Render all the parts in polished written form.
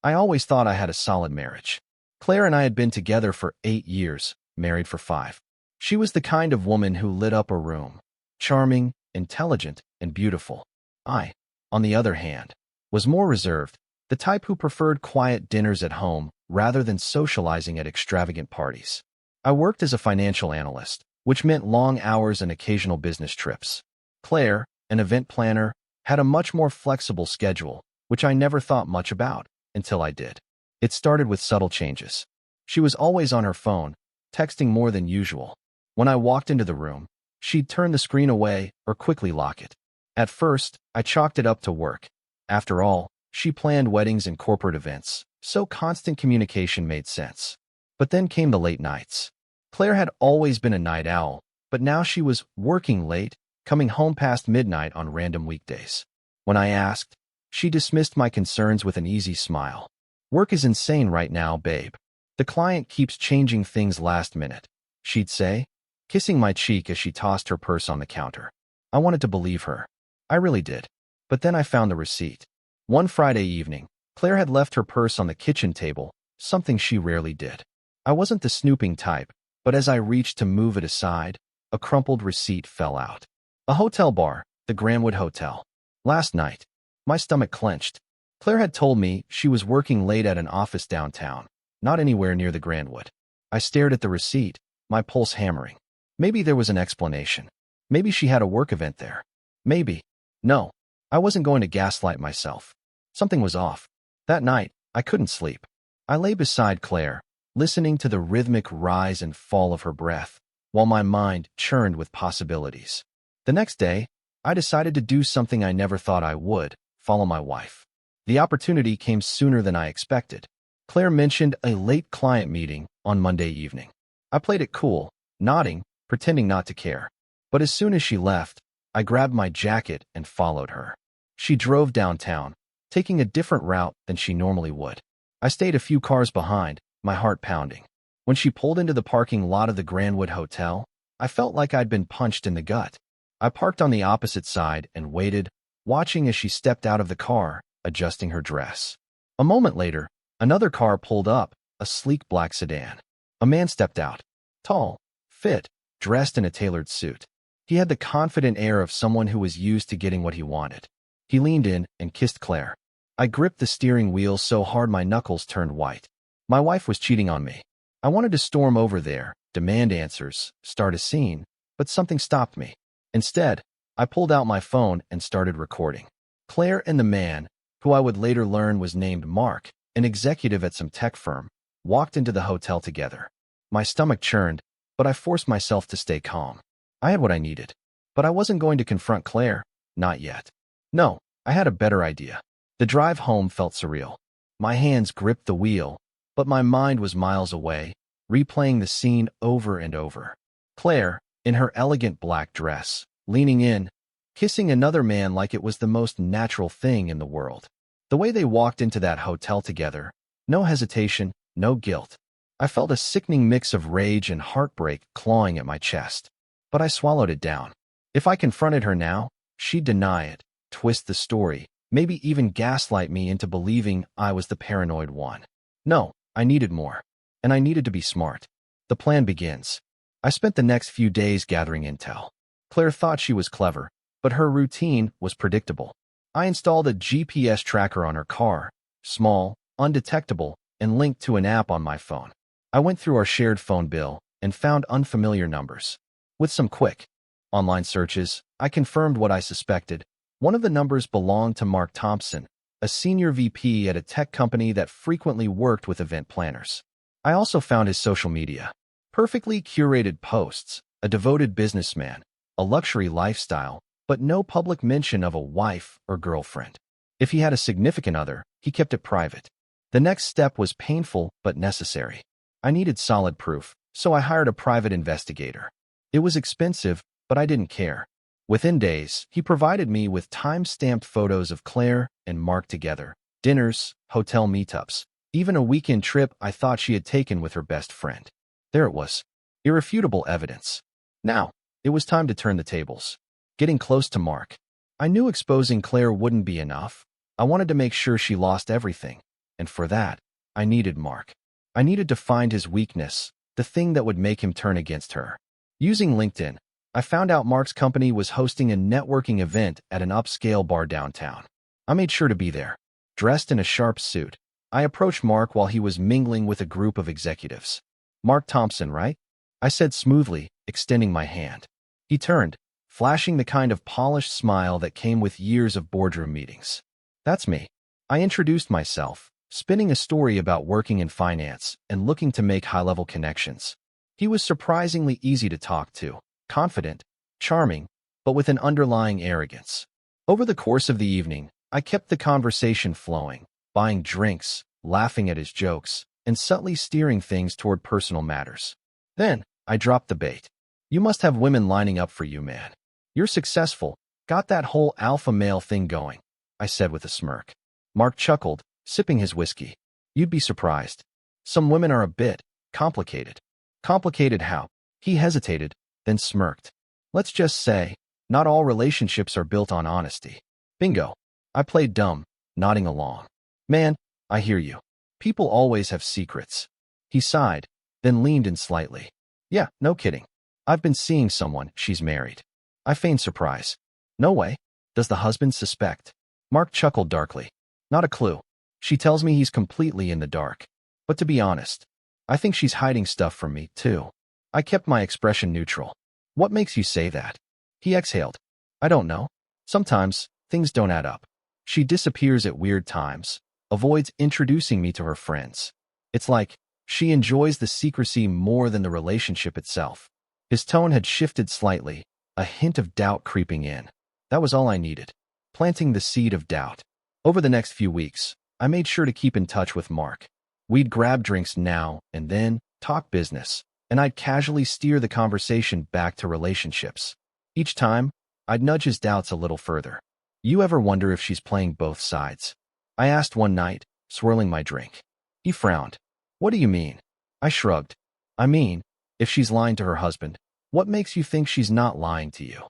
I always thought I had a solid marriage. Claire and I had been together for 8 years, married for 5. She was the kind of woman who lit up a room. Charming, intelligent, and beautiful. I, on the other hand, was more reserved, the type who preferred quiet dinners at home rather than socializing at extravagant parties. I worked as a financial analyst, which meant long hours and occasional business trips. Claire, an event planner, had a much more flexible schedule, which I never thought much about until I did. It started with subtle changes. She was always on her phone, texting more than usual. When I walked into the room, she'd turn the screen away or quickly lock it. At first, I chalked it up to work. After all, she planned weddings and corporate events, so constant communication made sense. But then came the late nights. Claire had always been a night owl, but now she was working late, coming home past midnight on random weekdays. When I asked, she dismissed my concerns with an easy smile. "Work is insane right now, babe. The client keeps changing things last minute," she'd say, kissing my cheek as she tossed her purse on the counter. I wanted to believe her. I really did. But then I found the receipt. One Friday evening, Claire had left her purse on the kitchen table, something she rarely did. I wasn't the snooping type, but as I reached to move it aside, a crumpled receipt fell out. A hotel bar, the Grandwood Hotel. Last night. My stomach clenched. Claire had told me she was working late at an office downtown, not anywhere near the Grandwood. I stared at the receipt, my pulse hammering. Maybe there was an explanation. Maybe she had a work event there. Maybe. No, I wasn't going to gaslight myself. Something was off. That night, I couldn't sleep. I lay beside Claire, listening to the rhythmic rise and fall of her breath, while my mind churned with possibilities. The next day, I decided to do something I never thought I would, follow my wife. The opportunity came sooner than I expected. Claire mentioned a late client meeting on Monday evening. I played it cool, nodding, pretending not to care. But as soon as she left, I grabbed my jacket and followed her. She drove downtown, taking a different route than she normally would. I stayed a few cars behind, my heart pounding. When she pulled into the parking lot of the Grandwood Hotel, I felt like I'd been punched in the gut. I parked on the opposite side and waited, watching as she stepped out of the car, adjusting her dress. A moment later, another car pulled up, a sleek black sedan. A man stepped out. Tall, fit, dressed in a tailored suit. He had the confident air of someone who was used to getting what he wanted. He leaned in and kissed Claire. I gripped the steering wheel so hard my knuckles turned white. My wife was cheating on me. I wanted to storm over there, demand answers, start a scene, but something stopped me. Instead, I pulled out my phone and started recording. Claire and the man, who I would later learn was named Mark, an executive at some tech firm, walked into the hotel together. My stomach churned, but I forced myself to stay calm. I had what I needed. But I wasn't going to confront Claire, not yet. No, I had a better idea. The drive home felt surreal. My hands gripped the wheel, but my mind was miles away, replaying the scene over and over. Claire, in her elegant black dress, leaning in, kissing another man like it was the most natural thing in the world. The way they walked into that hotel together, no hesitation, no guilt. I felt a sickening mix of rage and heartbreak clawing at my chest. But I swallowed it down. If I confronted her now, she'd deny it, twist the story, maybe even gaslight me into believing I was the paranoid one. No, I needed more. And I needed to be smart. The plan begins. I spent the next few days gathering intel. Claire thought she was clever, but her routine was predictable. I installed a GPS tracker on her car, small, undetectable, and linked to an app on my phone. I went through our shared phone bill and found unfamiliar numbers. With some quick online searches, I confirmed what I suspected. One of the numbers belonged to Mark Thompson, a senior VP at a tech company that frequently worked with event planners. I also found his social media. Perfectly curated posts, a devoted businessman, a luxury lifestyle, but no public mention of a wife or girlfriend. If he had a significant other, he kept it private. The next step was painful but necessary. I needed solid proof, so I hired a private investigator. It was expensive, but I didn't care. Within days, he provided me with time-stamped photos of Claire and Mark together, dinners, hotel meetups, even a weekend trip I thought she had taken with her best friend. There it was. Irrefutable evidence. Now, it was time to turn the tables. Getting close to Mark. I knew exposing Claire wouldn't be enough. I wanted to make sure she lost everything. And for that, I needed Mark. I needed to find his weakness, the thing that would make him turn against her. Using LinkedIn, I found out Mark's company was hosting a networking event at an upscale bar downtown. I made sure to be there. Dressed in a sharp suit, I approached Mark while he was mingling with a group of executives. "Mark Thompson, right?" I said smoothly, extending my hand. He turned, flashing the kind of polished smile that came with years of boardroom meetings. "That's me." I introduced myself, spinning a story about working in finance and looking to make high-level connections. He was surprisingly easy to talk to, confident, charming, but with an underlying arrogance. Over the course of the evening, I kept the conversation flowing, buying drinks, laughing at his jokes, and subtly steering things toward personal matters. Then, I dropped the bait. "You must have women lining up for you, man. You're successful, got that whole alpha male thing going," I said with a smirk. Mark chuckled, sipping his whiskey. "You'd be surprised. Some women are a bit complicated." "Complicated how?" He hesitated, then smirked. "Let's just say, not all relationships are built on honesty." "Bingo." I played dumb, nodding along. "Man, I hear you. People always have secrets." He sighed, then leaned in slightly. "Yeah, no kidding. I've been seeing someone, she's married." I feigned surprise. "No way. Does the husband suspect?" Mark chuckled darkly. "Not a clue. She tells me he's completely in the dark. But to be honest, I think she's hiding stuff from me, too." I kept my expression neutral. "What makes you say that?" He exhaled. "I don't know. Sometimes, things don't add up. She disappears at weird times, avoids introducing me to her friends. It's like, she enjoys the secrecy more than the relationship itself." His tone had shifted slightly, a hint of doubt creeping in. That was all I needed. Planting the seed of doubt. Over the next few weeks, I made sure to keep in touch with Mark. We'd grab drinks now and then, talk business, and I'd casually steer the conversation back to relationships. Each time, I'd nudge his doubts a little further. "You ever wonder if she's playing both sides?" I asked one night, swirling my drink. He frowned. "What do you mean?" I shrugged. "I mean, if she's lying to her husband, what makes you think she's not lying to you?"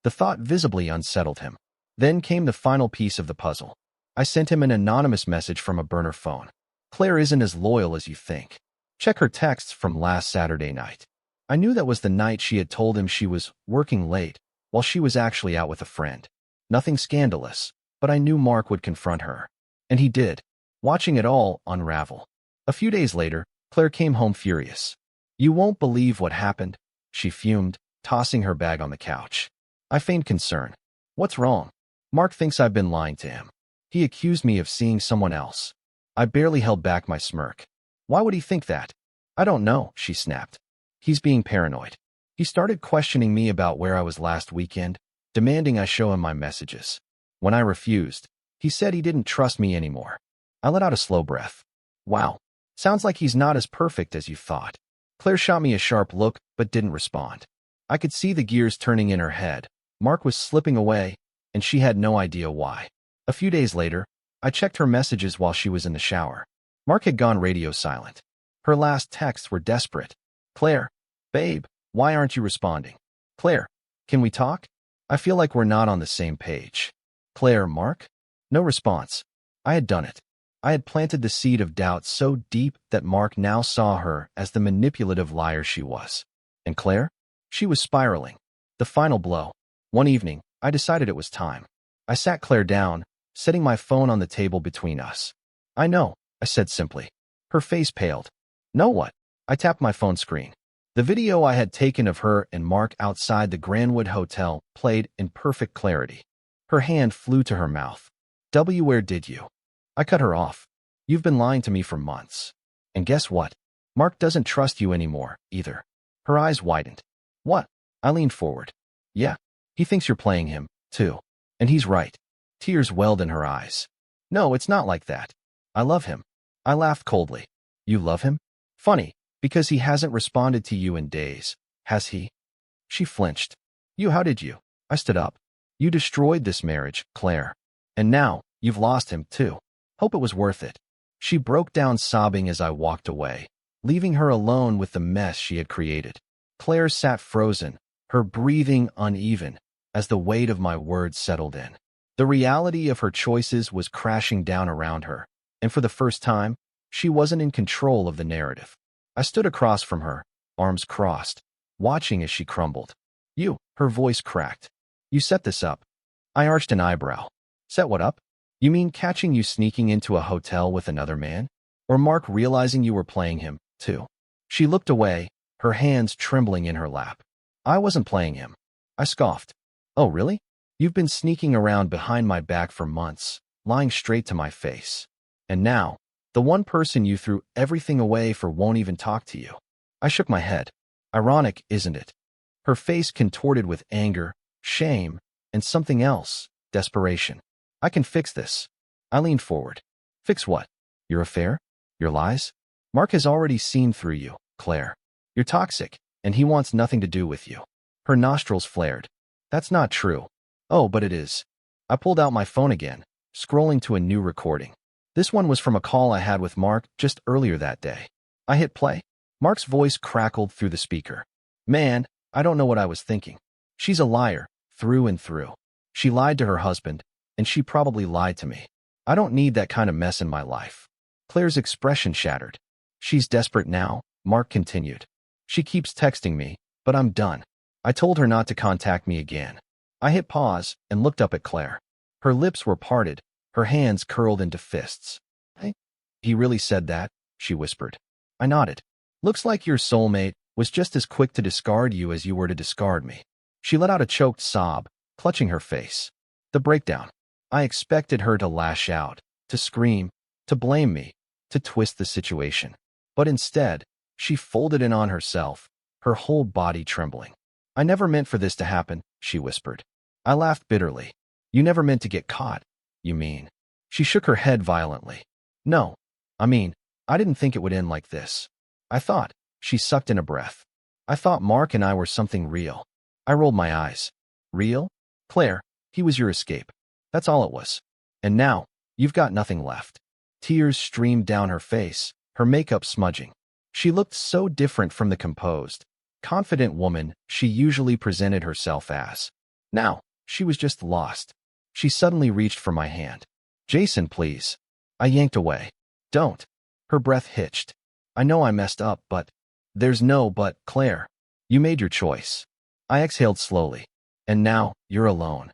The thought visibly unsettled him. Then came the final piece of the puzzle. I sent him an anonymous message from a burner phone. "Claire isn't as loyal as you think. Check her texts from last Saturday night." I knew that was the night she had told him she was working late, while she was actually out with a friend. Nothing scandalous, but I knew Mark would confront her. And he did, watching it all unravel. A few days later, Claire came home furious. "You won't believe what happened," she fumed, tossing her bag on the couch. I feigned concern. "What's wrong?" "Mark thinks I've been lying to him. He accused me of seeing someone else." I barely held back my smirk. "Why would he think that?" "I don't know," she snapped. "He's being paranoid. He started questioning me about where I was last weekend, demanding I show him my messages. When I refused, he said he didn't trust me anymore." I let out a slow breath. "Wow. Sounds like he's not as perfect as you thought." Claire shot me a sharp look, but didn't respond. I could see the gears turning in her head. Mark was slipping away, and she had no idea why. A few days later, I checked her messages while she was in the shower. Mark had gone radio silent. Her last texts were desperate. "Claire, babe, why aren't you responding? Claire, can we talk? I feel like we're not on the same page." "Claire, Mark?" No response. I had done it. I had planted the seed of doubt so deep that Mark now saw her as the manipulative liar she was. And Claire? She was spiraling. The final blow. One evening, I decided it was time. I sat Claire down, setting my phone on the table between us. "I know," I said simply. Her face paled. "Know what?" I tapped my phone screen. The video I had taken of her and Mark outside the Grandwood Hotel played in perfect clarity. Her hand flew to her mouth. Where did you?" I cut her off. "You've been lying to me for months. And guess what? Mark doesn't trust you anymore, either." Her eyes widened. "What?" I leaned forward. "Yeah, he thinks you're playing him, too. And he's right." Tears welled in her eyes. "No, it's not like that. I love him." I laughed coldly. "You love him? Funny, because he hasn't responded to you in days, has he?" She flinched. How did you?" I stood up. "You destroyed this marriage, Claire. And now, you've lost him, too. Hope it was worth it." She broke down sobbing as I walked away, leaving her alone with the mess she had created. Claire sat frozen, her breathing uneven, as the weight of my words settled in. The reality of her choices was crashing down around her, and for the first time, she wasn't in control of the narrative. I stood across from her, arms crossed, watching as she crumbled. You, her voice cracked. You set this up. I arched an eyebrow. Set what up? You mean catching you sneaking into a hotel with another man? Or Mark realizing you were playing him, too? She looked away, her hands trembling in her lap. I wasn't playing him. I scoffed. Oh, really? You've been sneaking around behind my back for months, lying straight to my face. And now, the one person you threw everything away for won't even talk to you. I shook my head. Ironic, isn't it? Her face contorted with anger, shame, and something else, desperation. I can fix this. I leaned forward. Fix what? Your affair? Your lies? Mark has already seen through you, Claire. You're toxic, and he wants nothing to do with you. Her nostrils flared. That's not true. Oh, but it is. I pulled out my phone again, scrolling to a new recording. This one was from a call I had with Mark just earlier that day. I hit play. Mark's voice crackled through the speaker. Man, I don't know what I was thinking. She's a liar, through and through. She lied to her husband, and she probably lied to me. I don't need that kind of mess in my life. Claire's expression shattered. She's desperate now, Mark continued. She keeps texting me, but I'm done. I told her not to contact me again. I hit pause and looked up at Claire. Her lips were parted, her hands curled into fists. Hey, he really said that? She whispered. I nodded. Looks like your soulmate was just as quick to discard you as you were to discard me. She let out a choked sob, clutching her face. The breakdown. I expected her to lash out, to scream, to blame me, to twist the situation. But instead, she folded in on herself, her whole body trembling. I never meant for this to happen, she whispered. I laughed bitterly. You never meant to get caught, you mean? She shook her head violently. No, I didn't think it would end like this. I thought, she sucked in a breath. I thought Mark and I were something real. I rolled my eyes. Real? Claire, he was your escape. That's all it was. And now, you've got nothing left. Tears streamed down her face, her makeup smudging. She looked so different from the composed, confident woman she usually presented herself as. Now, she was just lost. She suddenly reached for my hand. Jason, please. I yanked away. Don't. Her breath hitched. I know I messed up, but... There's no but, Claire. You made your choice. I exhaled slowly. And now, you're alone.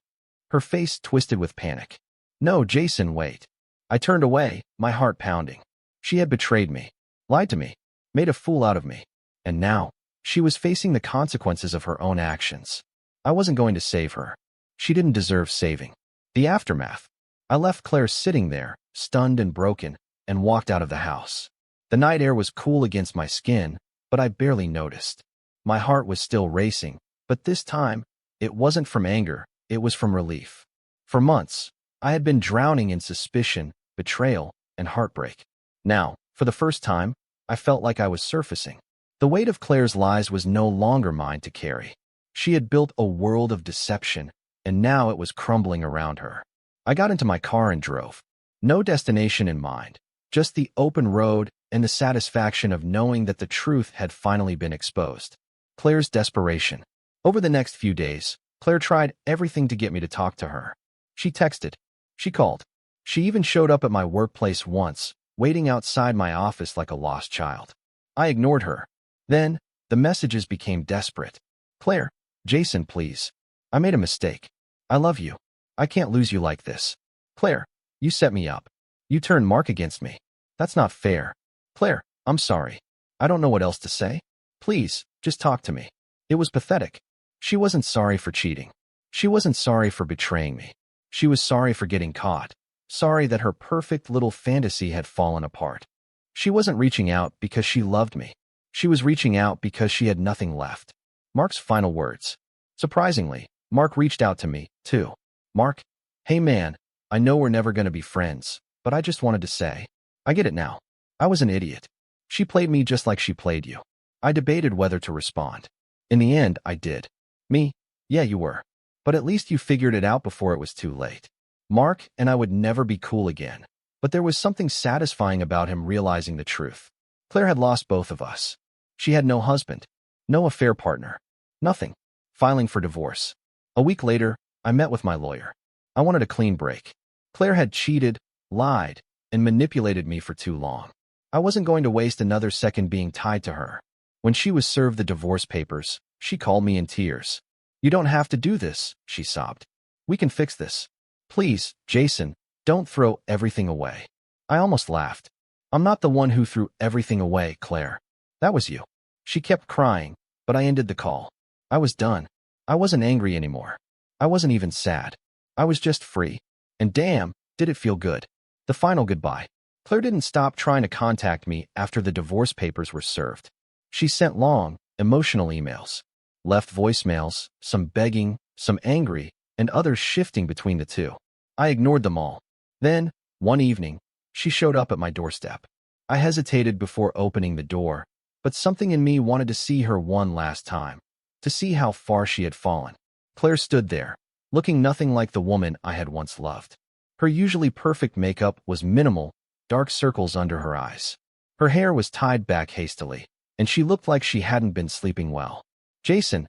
Her face twisted with panic. No, Jason, wait. I turned away, my heart pounding. She had betrayed me, lied to me, made a fool out of me. And now, she was facing the consequences of her own actions. I wasn't going to save her. She didn't deserve saving. The aftermath. I left Claire sitting there, stunned and broken, and walked out of the house. The night air was cool against my skin, but I barely noticed. My heart was still racing, but this time, it wasn't from anger, it was from relief. For months, I had been drowning in suspicion, betrayal, and heartbreak. Now, for the first time, I felt like I was surfacing. The weight of Claire's lies was no longer mine to carry. She had built a world of deception, and now it was crumbling around her. I got into my car and drove. No destination in mind, just the open road and the satisfaction of knowing that the truth had finally been exposed. Claire's desperation. Over the next few days, Claire tried everything to get me to talk to her. She texted. She called. She even showed up at my workplace once, waiting outside my office like a lost child. I ignored her. Then, the messages became desperate. Claire, Jason, please. I made a mistake. I love you. I can't lose you like this. Claire, you set me up. You turned Mark against me. That's not fair. Claire, I'm sorry. I don't know what else to say. Please, just talk to me. It was pathetic. She wasn't sorry for cheating. She wasn't sorry for betraying me. She was sorry for getting caught. Sorry that her perfect little fantasy had fallen apart. She wasn't reaching out because she loved me. She was reaching out because she had nothing left. Mark's final words. Surprisingly, Mark reached out to me, too. Mark, hey man, I know we're never going to be friends, but I just wanted to say, I get it now. I was an idiot. She played me just like she played you. I debated whether to respond. In the end, I did. Me? Yeah, you were. But at least you figured it out before it was too late. Mark and I would never be cool again. But there was something satisfying about him realizing the truth. Claire had lost both of us. She had no husband, no affair partner, nothing. Filing for divorce. A week later, I met with my lawyer. I wanted a clean break. Claire had cheated, lied, and manipulated me for too long. I wasn't going to waste another second being tied to her. When she was served the divorce papers, she called me in tears. "You don't have to do this," she sobbed. "We can fix this. Please, Jason, don't throw everything away." I almost laughed. "I'm not the one who threw everything away, Claire. That was you." She kept crying, but I ended the call. I was done. I wasn't angry anymore. I wasn't even sad. I was just free. And damn, did it feel good. The final goodbye. Claire didn't stop trying to contact me after the divorce papers were served. She sent long, emotional emails, left voicemails, some begging, some angry, and others shifting between the two. I ignored them all. Then, one evening, she showed up at my doorstep. I hesitated before opening the door, but something in me wanted to see her one last time, to see how far she had fallen. Claire stood there, looking nothing like the woman I had once loved. Her usually perfect makeup was minimal, dark circles under her eyes. Her hair was tied back hastily, and she looked like she hadn't been sleeping well. "Jason,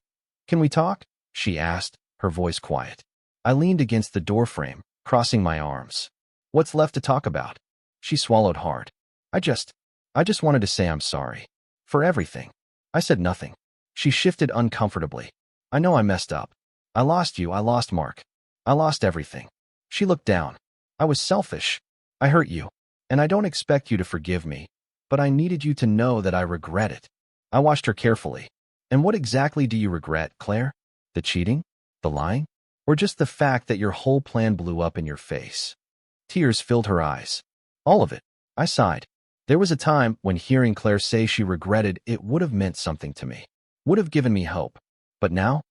can we talk?" she asked, her voice quiet. I leaned against the doorframe, crossing my arms. "What's left to talk about?" She swallowed hard. I just wanted to say I'm sorry. For everything." I said nothing. She shifted uncomfortably. "I know I messed up. I lost you, I lost Mark. I lost everything." She looked down. "I was selfish. I hurt you. And I don't expect you to forgive me, but I needed you to know that I regret it." I watched her carefully. "And what exactly do you regret, Claire? The cheating? The lying? Or just the fact that your whole plan blew up in your face?" Tears filled her eyes. "All of it." I sighed. There was a time when hearing Claire say she regretted it would have meant something to me, would have given me hope. But now,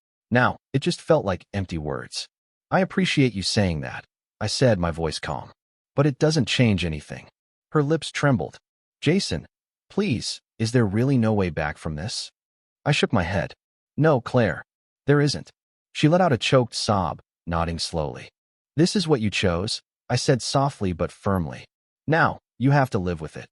it just felt like empty words. "I appreciate you saying that," I said, my voice calm. "But it doesn't change anything." Her lips trembled. "Jason, please, is there really no way back from this?" I shook my head. "No, Claire, there isn't." She let out a choked sob, nodding slowly. "This is what you chose," I said softly but firmly. "Now, you have to live with it."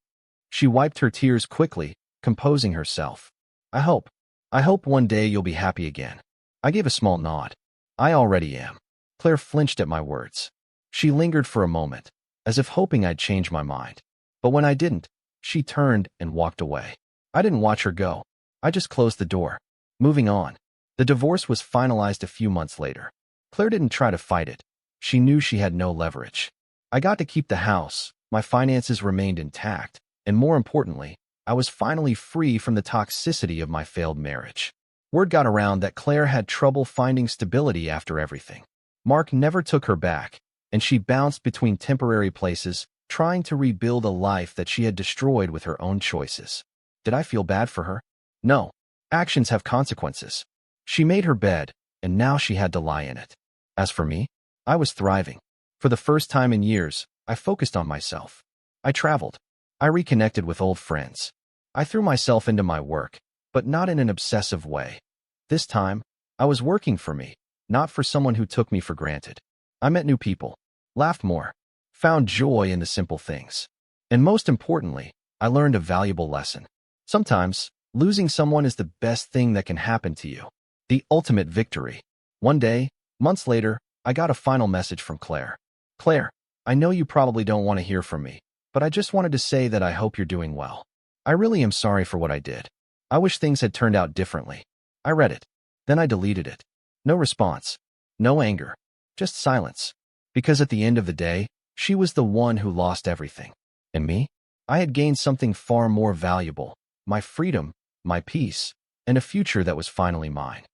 She wiped her tears quickly, composing herself. I hope one day you'll be happy again." I gave a small nod. "I already am." Claire flinched at my words. She lingered for a moment, as if hoping I'd change my mind. But when I didn't, she turned and walked away. I didn't watch her go. I just closed the door. Moving on. The divorce was finalized a few months later. Claire didn't try to fight it. She knew she had no leverage. I got to keep the house, my finances remained intact, and more importantly, I was finally free from the toxicity of my failed marriage. Word got around that Claire had trouble finding stability after everything. Mark never took her back, and she bounced between temporary places, trying to rebuild a life that she had destroyed with her own choices. Did I feel bad for her? No. Actions have consequences. She made her bed, and now she had to lie in it. As for me, I was thriving. For the first time in years, I focused on myself. I traveled. I reconnected with old friends. I threw myself into my work, but not in an obsessive way. This time, I was working for me, not for someone who took me for granted. I met new people, laughed more, found joy in the simple things. And most importantly, I learned a valuable lesson. Sometimes, losing someone is the best thing that can happen to you. The ultimate victory. One day, months later, I got a final message from Claire. "Claire, I know you probably don't want to hear from me, but I just wanted to say that I hope you're doing well. I really am sorry for what I did. I wish things had turned out differently." I read it. Then I deleted it. No response. No anger. Just silence. Because at the end of the day, she was the one who lost everything. And me? I had gained something far more valuable. My freedom, my peace, and a future that was finally mine.